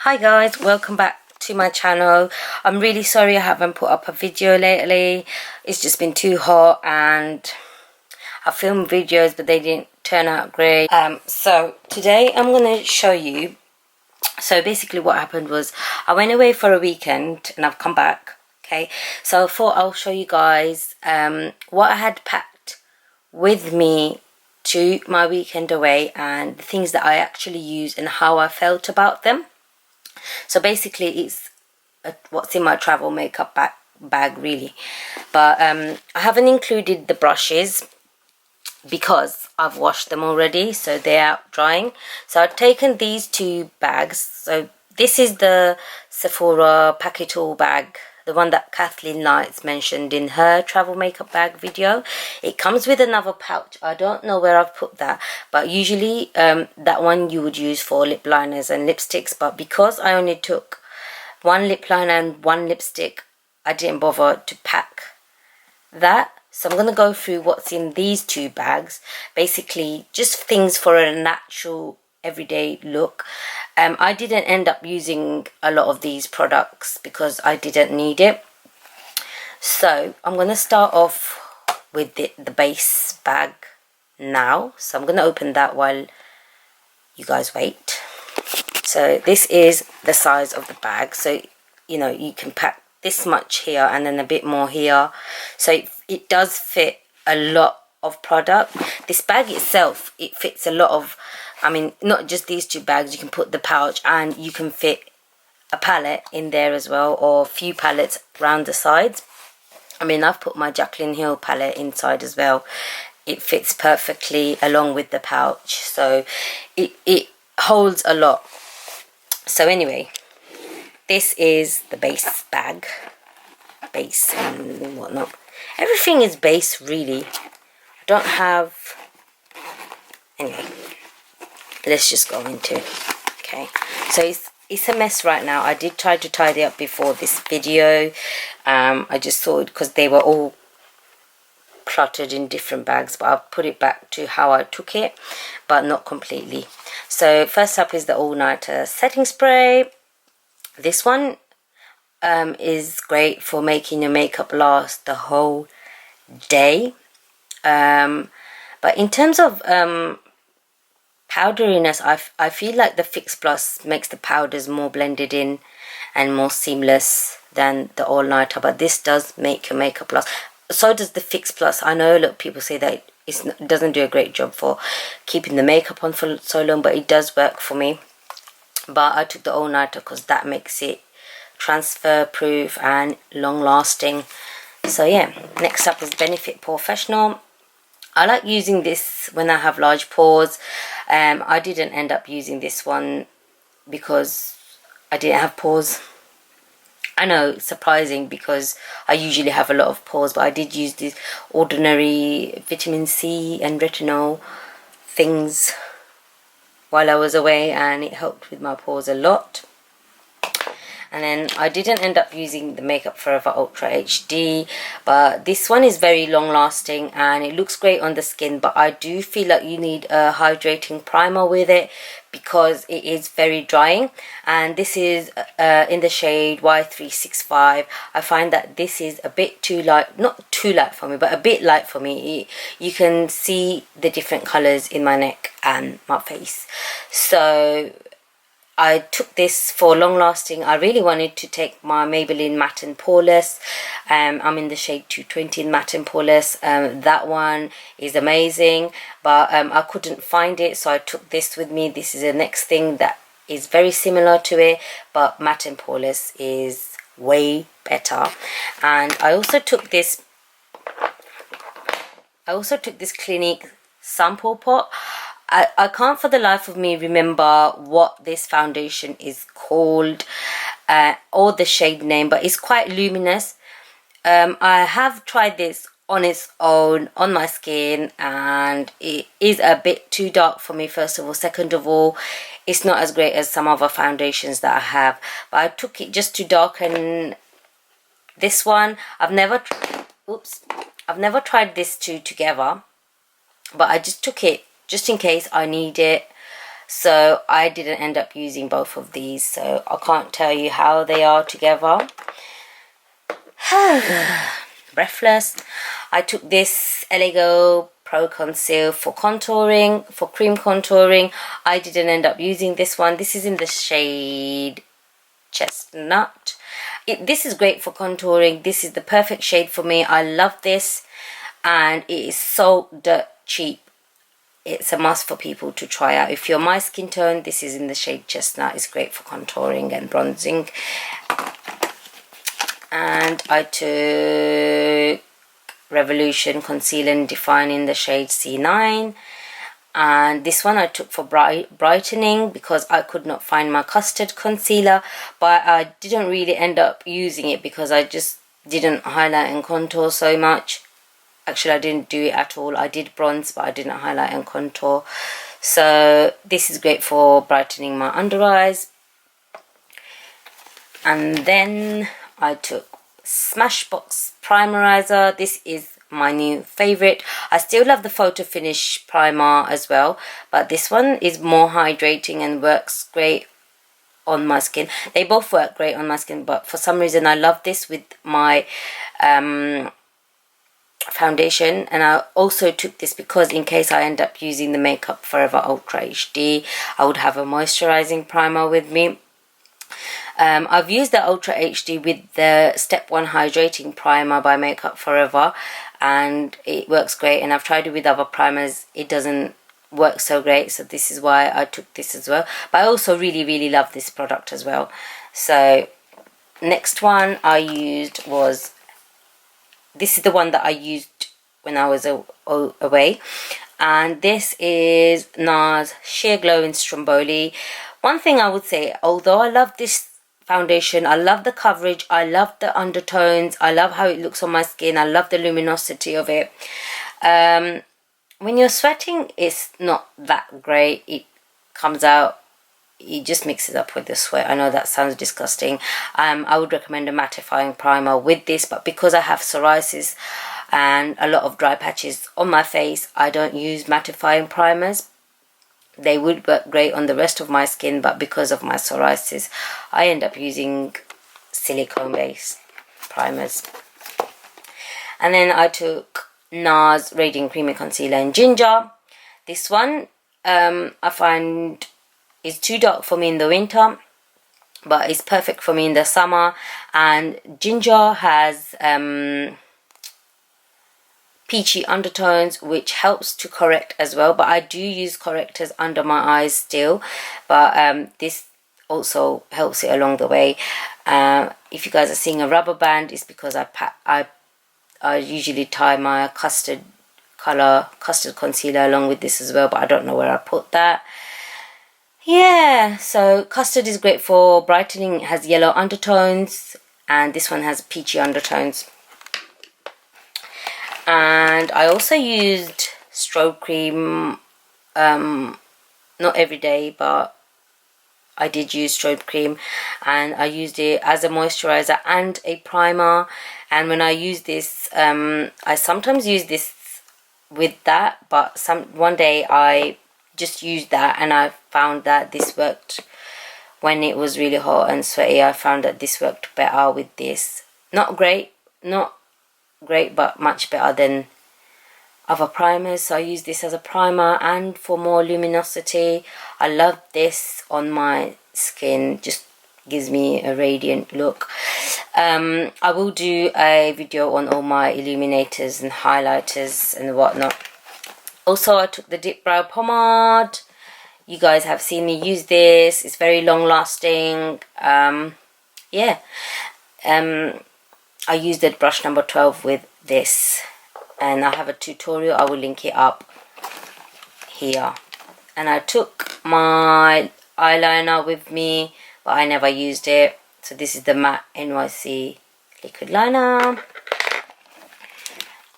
Hi guys, welcome back to my channel. I'm really sorry I haven't put up a video lately. It's just been too hot and I filmed videos but they didn't turn out great. So today I'm going to show you. So basically what happened was I went away for a weekend and I've come back. Okay, so I thought I'll show you guys what I had packed with me to my weekend away and the things that I actually used and how I felt about them. So basically it's what's in my travel makeup bag really, but I haven't included the brushes because I've washed them already, so they're out drying. So I've taken these two bags. So this is the Sephora Packet All bag, the one that Kathleen Knights mentioned in her travel makeup bag video. It comes with another pouch. I don't know where I've put that, but usually that one you would use for lip liners and lipsticks, but because I only took one lip liner and one lipstick, I didn't bother to pack that. So I'm going to go through what's in these two bags, basically just things for a natural everyday look. I didn't end up using a lot of these products because I didn't need it. So I'm going to start off with the base bag now. So I'm going to open that while you guys wait. So this is the size of the bag. So, you know, you can pack this much here and then a bit more here. So it does fit a lot of product. This bag itself, it fits a lot of, I mean, not just these two bags. You can put the pouch and you can fit a palette in there as well, or a few palettes around the sides. I mean, I've put my Jaclyn Hill palette inside as well. It fits perfectly along with the pouch, so it holds a lot. So anyway, this is the base bag, base and whatnot. Everything is base really. I don't have, anyway, let's just go into it. Okay, so it's a mess right now. I did try to tidy up before this video. I just thought, because they were all cluttered in different bags, but I'll put it back to how I took it, but not completely. So first up is the All Nighter setting spray. This one is great for making your makeup last the whole day. But in terms of powderiness, I feel like the Fix Plus makes the powders more blended in and more seamless than the All Nighter, but this does make your makeup last. So does the Fix Plus. I know a lot of people say that it doesn't do a great job for keeping the makeup on for so long, but it does work for me. But I took the All Nighter because that makes it transfer proof and long lasting. So yeah, next up is Benefit Professional. I like using this when I have large pores. I didn't end up using this one because I didn't have pores. I know it's surprising because I usually have a lot of pores, but I did use these ordinary vitamin C and retinol things while I was away, and it helped with my pores a lot. And then I didn't end up using the Makeup Forever Ultra HD, but this one is very long lasting and it looks great on the skin, but I do feel like you need a hydrating primer with it because it is very drying. And this is in the shade Y365. I find that this is a bit too light, not too light for me, but a bit light for me. You can see the different colors in my neck and my face. So I took this for long lasting. I really wanted to take my Maybelline Matte and Poreless. I'm in the shade 220 in Matte and Poreless. That one is amazing, but I couldn't find it, so I took this with me. This is the next thing that is very similar to it, but Matte and Poreless is way better. And I also took this Clinique sample pot. I can't for the life of me remember what this foundation is called or the shade name, but it's quite luminous. I have tried this on its own on my skin and it is a bit too dark for me, first of all. Second of all, it's not as great as some other foundations that I have, but I took it just to darken this one. I've never tried this two together, but I just took it just in case I need it so I didn't end up using both of these, so I can't tell you how they are together. Breathless. I took this Lego Pro Conceal for contouring, for cream contouring. I didn't end up using this one. This is in the shade Chestnut. This is great for contouring. This is the perfect shade for me. I love this, and it is so dirt cheap. It's a must for people to try out. If you're my skin tone, this is in the shade Chestnut. It's great for contouring and bronzing. And I took Revolution Conceal and Define in the shade C9. And this one I took for brightening because I could not find my custard concealer, but I didn't really end up using it because I just didn't highlight and contour so much. Actually, I didn't do it at all. I did bronze, but I didn't highlight and contour. So this is great for brightening my under eyes. And then I took Smashbox Primerizer. This is my new favorite. I still love the Photo Finish primer as well, but this one is more hydrating and works great on my skin. They both work great on my skin, but for some reason I love this with my foundation. And I also took this because in case I end up using the Makeup Forever Ultra HD, I would have a moisturizing primer with me. I've used the Ultra HD with the Step 1 Hydrating Primer by Makeup Forever, and it works great. And I've tried it with other primers, it doesn't work so great, so this is why I took this as well. But I also really love this product as well. So next one I used was, this is the one that I used when I was away, and this is NARS Sheer Glow in Stromboli. One thing I would say, although I love this foundation, I love the coverage, I love the undertones, I love how it looks on my skin, I love the luminosity of it. When you're sweating, it's not that great. It comes out, it just mixes up with the sweat. I know that sounds disgusting. I would recommend a mattifying primer with this, but because I have psoriasis and a lot of dry patches on my face, I don't use mattifying primers. They would work great on the rest of my skin, but because of my psoriasis, I end up using silicone-based primers. And then I took NARS Radiant Creamy Concealer in Ginger. This one I find is too dark for me in the winter, but it's perfect for me in the summer. And Ginger has peachy undertones, which helps to correct as well, but I do use correctors under my eyes still, but this also helps it along the way. If you guys are seeing a rubber band, it's because I usually tie my custard concealer along with this as well, but I don't know where I put that. Yeah, so custard is great for brightening. It has yellow undertones, and this one has peachy undertones. And I also used strobe cream, not every day, but I did use strobe cream, and I used it as a moisturizer and a primer. And when I use this, I sometimes use this with that, but one day I just used that and I found that this worked when it was really hot and sweaty. I found that this worked better with this. Not great, but much better than other primers. So I use this as a primer and for more luminosity. I love this on my skin, just gives me a radiant look. I will do a video on all my illuminators and highlighters and whatnot. Also, I took the Dip Brow Pomade. You guys have seen me use this. It's very long lasting. Yeah. I used the brush number 12 with this, and I have a tutorial. I will link it up here. And I took my eyeliner with me, but I never used it. So this is the matte NYC liquid liner,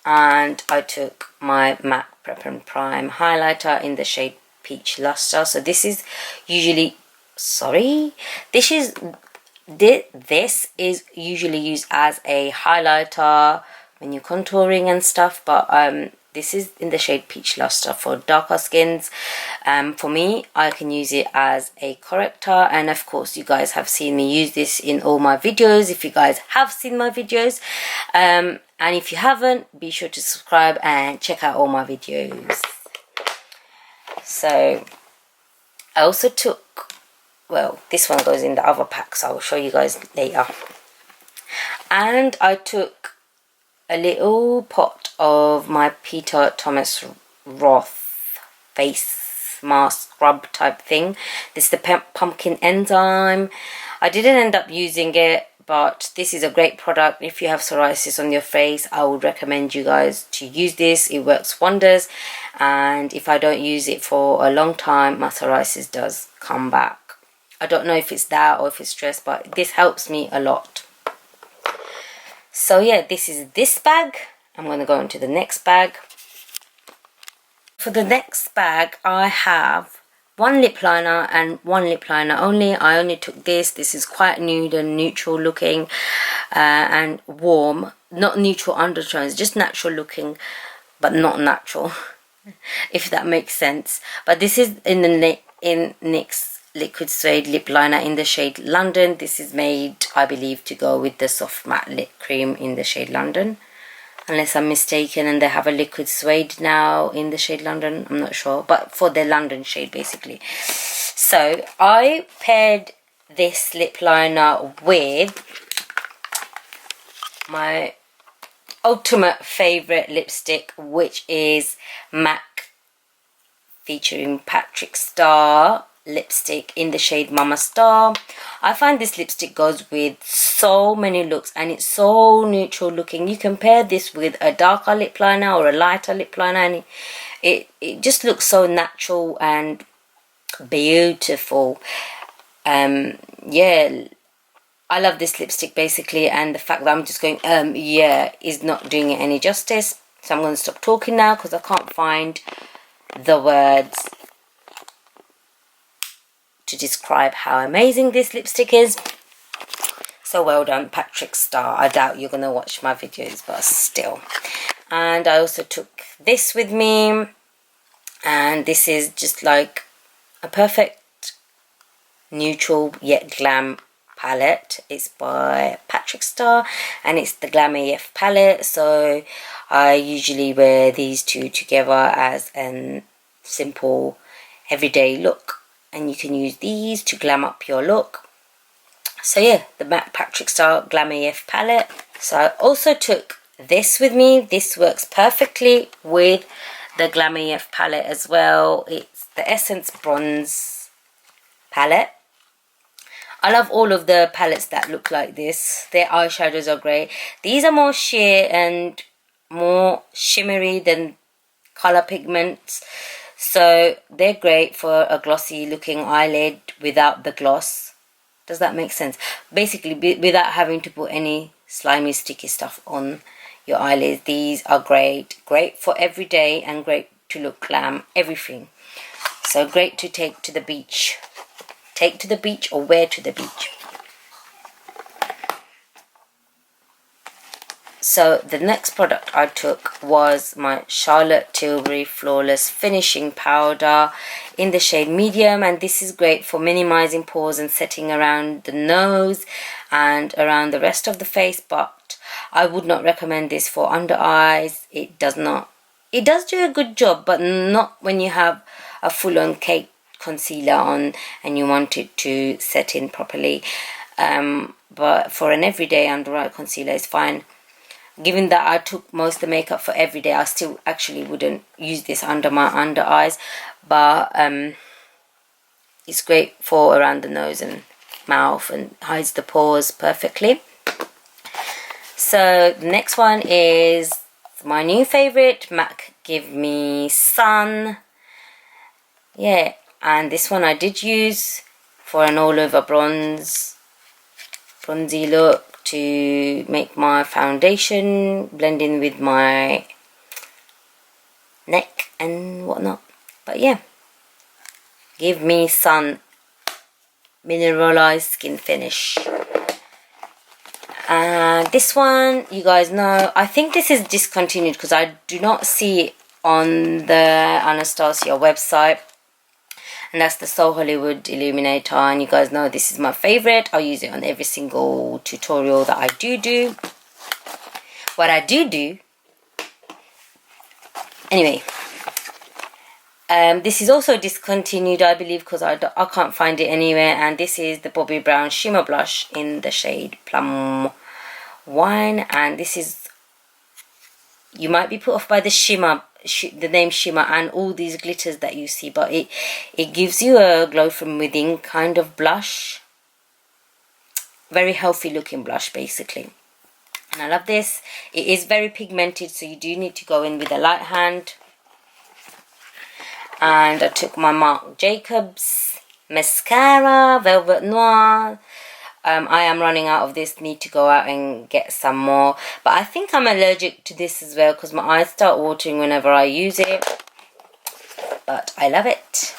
and I took my MAC Prep and Prime highlighter in the shade Peach Luster. So this is usually, this is usually used as a highlighter when you're contouring and stuff, but This is in the shade Peach Luster for darker skins. For me, I can use it as a corrector, and of course you guys have seen me use this in all my videos if you guys have seen my videos. And if you haven't, be sure to subscribe and check out all my videos. So I also took, well, this one goes in the other pack, so I will show you guys later. And I took a little pot of my Peter Thomas Roth face mask scrub type thing. This is the pumpkin enzyme. I didn't end up using it, but this is a great product. If you have psoriasis on your face, I would recommend you guys to use this. It works wonders, and if I don't use it for a long time, my psoriasis does come back. I don't know if it's that or if it's stress, but this helps me a lot. So yeah, this is this bag. I'm going to go into the next bag. For the next bag, I have one lip liner and one lip liner only. I only took this. This is quite nude and neutral looking and warm. Not neutral undertones, just natural looking, but not natural, if that makes sense. But this is in the NYX Liquid Suede Lip Liner in the shade London. This is made, I believe, to go with the Soft Matte Lip Cream in the shade London. Unless I'm mistaken, and they have a liquid suede now in the shade London. I'm not sure, but for the London shade basically. So I paired this lip liner with my ultimate favorite lipstick, which is MAC featuring Patrick Star lipstick in the shade Mama Star. I find this lipstick goes with so many looks, and it's so neutral looking. You can pair this with a darker lip liner or a lighter lip liner, and it just looks so natural and beautiful. Yeah, I love this lipstick basically, and the fact that I'm just going yeah is not doing it any justice. So I'm going to stop talking now because I can't find the words to describe how amazing this lipstick is. So well done, Patrick Star. I doubt you're going to watch my videos, but still. And I also took this with me, and this is just like a perfect neutral yet glam palette. It's by Patrick Star, and it's the Glam AF palette. So I usually wear these two together as a simple everyday look, and you can use these to glam up your look. So yeah, the MAC Patrick Star Glam AF palette. So I also took this with me. This works perfectly with the Glam AF palette as well. It's the Essence Bronze palette. I love all of the palettes that look like this. Their eyeshadows are great. These are more sheer and more shimmery than color pigments. So they're great for a glossy looking eyelid without the gloss. Does that make sense? Basically, without having to put any slimy sticky stuff on your eyelids. These are great. Great for everyday and great to look glam. Everything. So great to take to the beach. Take to the beach or wear to the beach. So the next product I took was my Charlotte Tilbury Flawless Finishing Powder in the shade Medium, and this is great for minimizing pores and setting around the nose and around the rest of the face, but I would not recommend this for under eyes. It does do a good job, but not when you have a full-on cake concealer on and you want it to set in properly. But for an everyday under eye concealer, it's fine. Given that I took most of the makeup for everyday, I still actually wouldn't use this under my under eyes, but it's great for around the nose and mouth and hides the pores perfectly. So the next one is my new favorite, MAC Give Me Sun. Yeah, and this one I did use for an all over bronzy look, to make my foundation blend in with my neck and whatnot. But yeah, Give Me Sun mineralized skin finish. And this one, you guys know, I think this is discontinued because I do not see it on the Anastasia website, and that's the So Hollywood Illuminator, and you guys know this is my favorite. I use it on every single tutorial that I do. What I do anyway. This is also discontinued, I believe, because I can't find it anywhere. And this is the Bobbi Brown Shimmer Blush in the shade Plum Wine. And this is, you might be put off by the shimmer, the name shimmer, and all these glitters that you see. But it gives you a glow from within kind of blush. Very healthy looking blush, basically. And I love this. It is very pigmented, so you do need to go in with a light hand. And I took my Marc Jacobs mascara, Velvet Noir. I am running out of this, need to go out and get some more. But I think I'm allergic to this as well, because my eyes start watering whenever I use it. But I love it.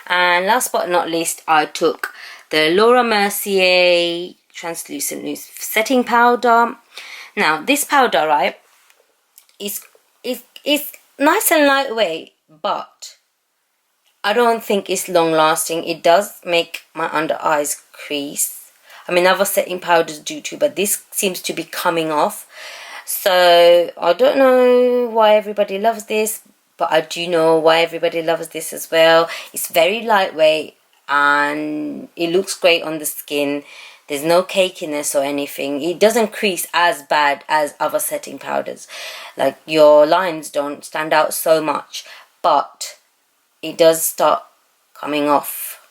And last but not least, I took the Laura Mercier Translucent Loose Setting Powder. Now, this powder, right, is nice and lightweight, but I don't think it's long lasting. It does make my under eyes crease. I mean, other setting powders do too, but this seems to be coming off. So I don't know why everybody loves this, but I do know why everybody loves this as well. It's very lightweight and it looks great on the skin. There's no cakiness or anything. It doesn't crease as bad as other setting powders. Like, your lines don't stand out so much, but it does start coming off,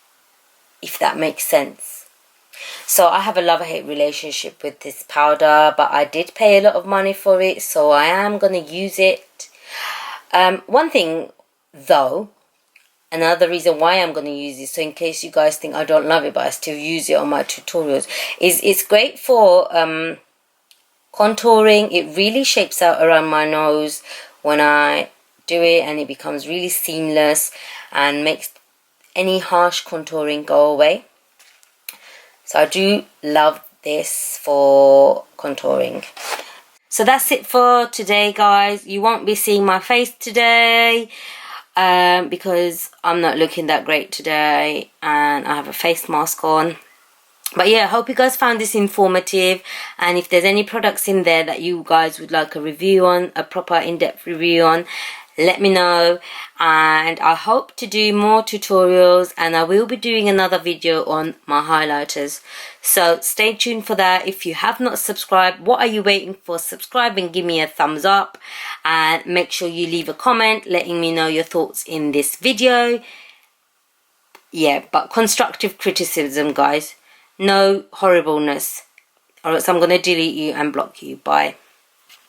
if that makes sense. So I have a love-hate relationship with this powder, but I did pay a lot of money for it, so I am going to use it. One thing though, another reason why I'm going to use this, so in case you guys think I don't love it but I still use it on my tutorials, is it's great for contouring. It really shapes out around my nose when I do it, and it becomes really seamless and makes any harsh contouring go away. So I do love this for contouring. So that's it for today, guys. You won't be seeing my face today because I'm not looking that great today and I have a face mask on. But yeah, I hope you guys found this informative, and if there's any products in there that you guys would like a review on, a proper in-depth review on, let me know. And I hope to do more tutorials, and I will be doing another video on my highlighters, so stay tuned for that. If you have not subscribed, what are you waiting for? Subscribe and give me a thumbs up, and make sure you leave a comment letting me know your thoughts in this video. Yeah, but constructive criticism, guys. No horribleness, or else I'm going to delete you and block you. Bye.